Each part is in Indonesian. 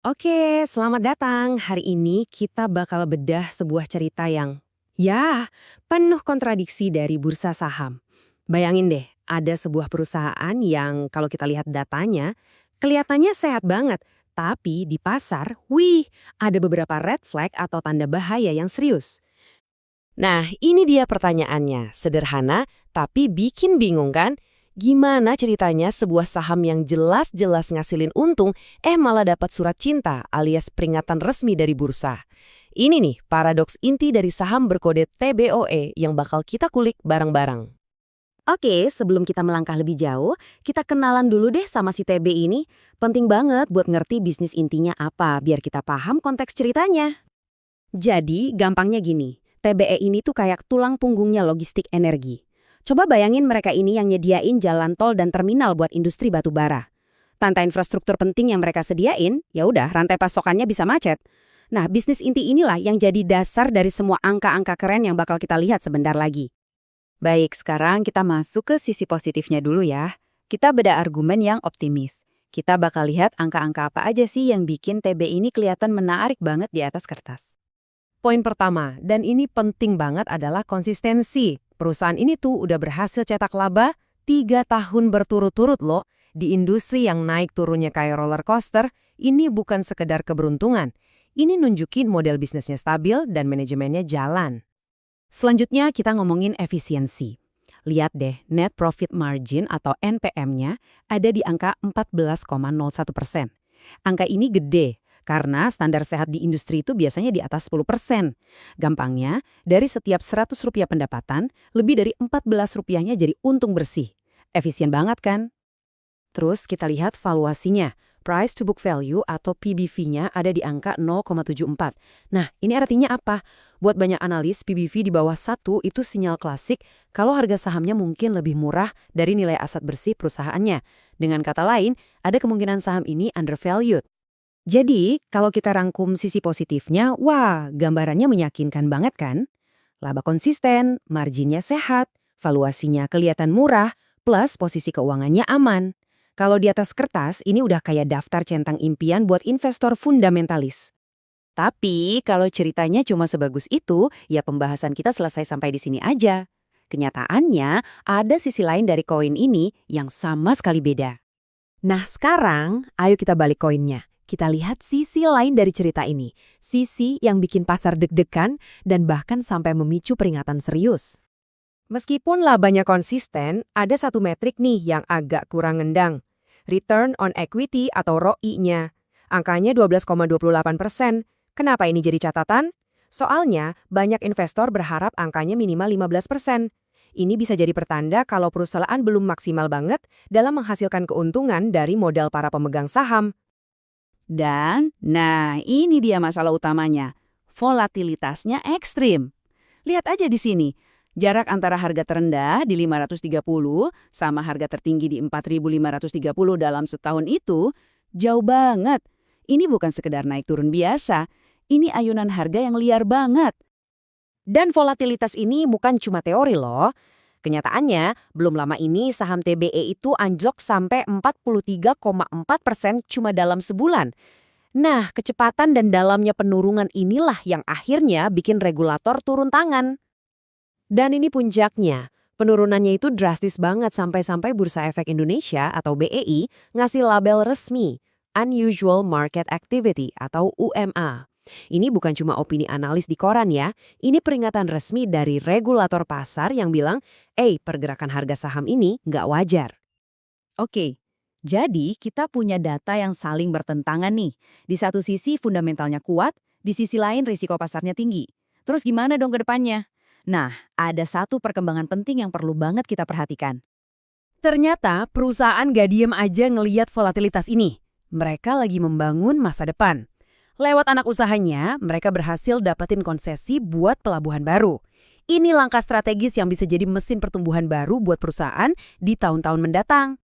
Oke, selamat datang. Hari ini kita bakal bedah sebuah cerita yang, ya, penuh kontradiksi dari bursa saham. Bayangin deh, ada sebuah perusahaan yang kalau kita lihat datanya, kelihatannya sehat banget. Tapi di pasar, wih, ada beberapa red flag atau tanda bahaya yang serius. Nah, ini dia pertanyaannya. Sederhana, tapi bikin bingung kan? Gimana ceritanya sebuah saham yang jelas-jelas ngasilin untung, malah dapat surat cinta alias peringatan resmi dari bursa? Ini nih, paradoks inti dari saham berkode TBOE yang bakal kita kulik bareng-bareng. Oke, sebelum kita melangkah lebih jauh, kita kenalan dulu deh sama si TB ini. Penting banget buat ngerti bisnis intinya apa, biar kita paham konteks ceritanya. Jadi, gampangnya gini, TBE ini tuh kayak tulang punggungnya logistik energi. Coba bayangin mereka ini yang nyediain jalan tol dan terminal buat industri batu bara. Tanpa infrastruktur penting yang mereka sediain, ya udah rantai pasokannya bisa macet. Nah, bisnis inti inilah yang jadi dasar dari semua angka-angka keren yang bakal kita lihat sebentar lagi. Baik, sekarang kita masuk ke sisi positifnya dulu ya. Kita beda argumen yang optimis. Kita bakal lihat angka-angka apa aja sih yang bikin TB ini kelihatan menarik banget di atas kertas. Poin pertama, dan ini penting banget adalah konsistensi. Perusahaan ini tuh udah berhasil cetak laba 3 tahun berturut-turut loh. Di industri yang naik turunnya kayak roller coaster, ini bukan sekedar keberuntungan. Ini nunjukin model bisnisnya stabil dan manajemennya jalan. Selanjutnya kita ngomongin efisiensi. Lihat deh, net profit margin atau NPM-nya ada di angka 14,01%. Angka ini gede, karena standar sehat di industri itu biasanya di atas 10%. Gampangnya, dari setiap Rp100 pendapatan, lebih dari Rp14-nya jadi untung bersih. Efisien banget kan? Terus kita lihat valuasinya. Price to book value atau PBV-nya ada di angka 0,74. Nah, ini artinya apa? Buat banyak analis, PBV di bawah 1 itu sinyal klasik kalau harga sahamnya mungkin lebih murah dari nilai aset bersih perusahaannya. Dengan kata lain, ada kemungkinan saham ini undervalued. Jadi, kalau kita rangkum sisi positifnya, wah, gambarannya meyakinkan banget kan? Laba konsisten, marginnya sehat, valuasinya kelihatan murah, plus posisi keuangannya aman. Kalau di atas kertas, ini udah kayak daftar centang impian buat investor fundamentalis. Tapi, kalau ceritanya cuma sebagus itu, ya pembahasan kita selesai sampai di sini aja. Kenyataannya, ada sisi lain dari koin ini yang sama sekali beda. Nah sekarang, ayo kita balik koinnya. Kita lihat sisi lain dari cerita ini. Sisi yang bikin pasar deg-degan dan bahkan sampai memicu peringatan serius. Meskipun labanya konsisten, ada satu metrik nih yang agak kurang ngendang. Return on equity atau ROI-nya. Angkanya 12,28%. Kenapa ini jadi catatan? Soalnya, banyak investor berharap angkanya minimal 15%. Ini bisa jadi pertanda kalau perusahaan belum maksimal banget dalam menghasilkan keuntungan dari modal para pemegang saham. Nah ini dia masalah utamanya. Volatilitasnya ekstrim. Lihat aja di sini. Jarak antara harga terendah di 530 sama harga tertinggi di 4.530 dalam setahun itu jauh banget. Ini bukan sekedar naik turun biasa. Ini ayunan harga yang liar banget. Dan volatilitas ini bukan cuma teori loh. Kenyataannya, belum lama ini saham TBE itu anjlok sampai 43,4% cuma dalam sebulan. Nah, kecepatan dan dalamnya penurunan inilah yang akhirnya bikin regulator turun tangan. Dan ini puncaknya. Penurunannya itu drastis banget sampai-sampai Bursa Efek Indonesia atau BEI ngasih label resmi, Unusual Market Activity atau UMA. Ini bukan cuma opini analis di koran ya, ini peringatan resmi dari regulator pasar yang bilang, pergerakan harga saham ini nggak wajar. Oke, jadi kita punya data yang saling bertentangan nih. Di satu sisi fundamentalnya kuat, di sisi lain risiko pasarnya tinggi. Terus gimana dong ke depannya? Nah, ada satu perkembangan penting yang perlu banget kita perhatikan. Ternyata perusahaan gak diem aja ngeliat volatilitas ini. Mereka lagi membangun masa depan. Lewat anak usahanya, mereka berhasil dapetin konsesi buat pelabuhan baru. Ini langkah strategis yang bisa jadi mesin pertumbuhan baru buat perusahaan di tahun-tahun mendatang.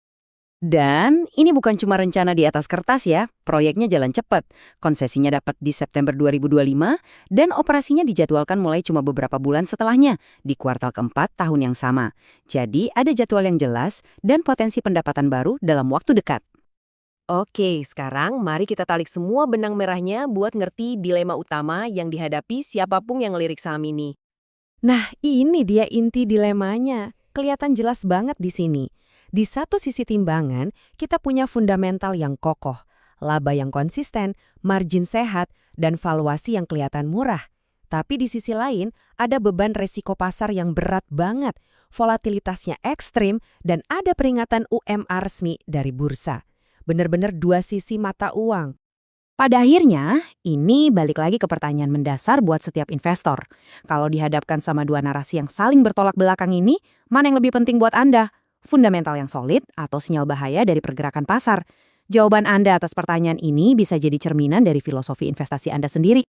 Dan ini bukan cuma rencana di atas kertas ya, proyeknya jalan cepat. Konsesinya dapat di September 2025 dan operasinya dijadwalkan mulai cuma beberapa bulan setelahnya, di kuartal keempat tahun yang sama. Jadi ada jadwal yang jelas dan potensi pendapatan baru dalam waktu dekat. Oke, sekarang mari kita tarik semua benang merahnya buat ngerti dilema utama yang dihadapi siapapun yang ngelirik saham ini. Nah, ini dia inti dilemanya. Kelihatan jelas banget di sini. Di satu sisi timbangan, kita punya fundamental yang kokoh, laba yang konsisten, margin sehat, dan valuasi yang kelihatan murah. Tapi di sisi lain, ada beban resiko pasar yang berat banget, volatilitasnya ekstrim, dan ada peringatan UMA resmi dari bursa. Benar-benar dua sisi mata uang. Pada akhirnya, ini balik lagi ke pertanyaan mendasar buat setiap investor. Kalau dihadapkan sama dua narasi yang saling bertolak belakang ini, mana yang lebih penting buat Anda? Fundamental yang solid atau sinyal bahaya dari pergerakan pasar? Jawaban Anda atas pertanyaan ini bisa jadi cerminan dari filosofi investasi Anda sendiri.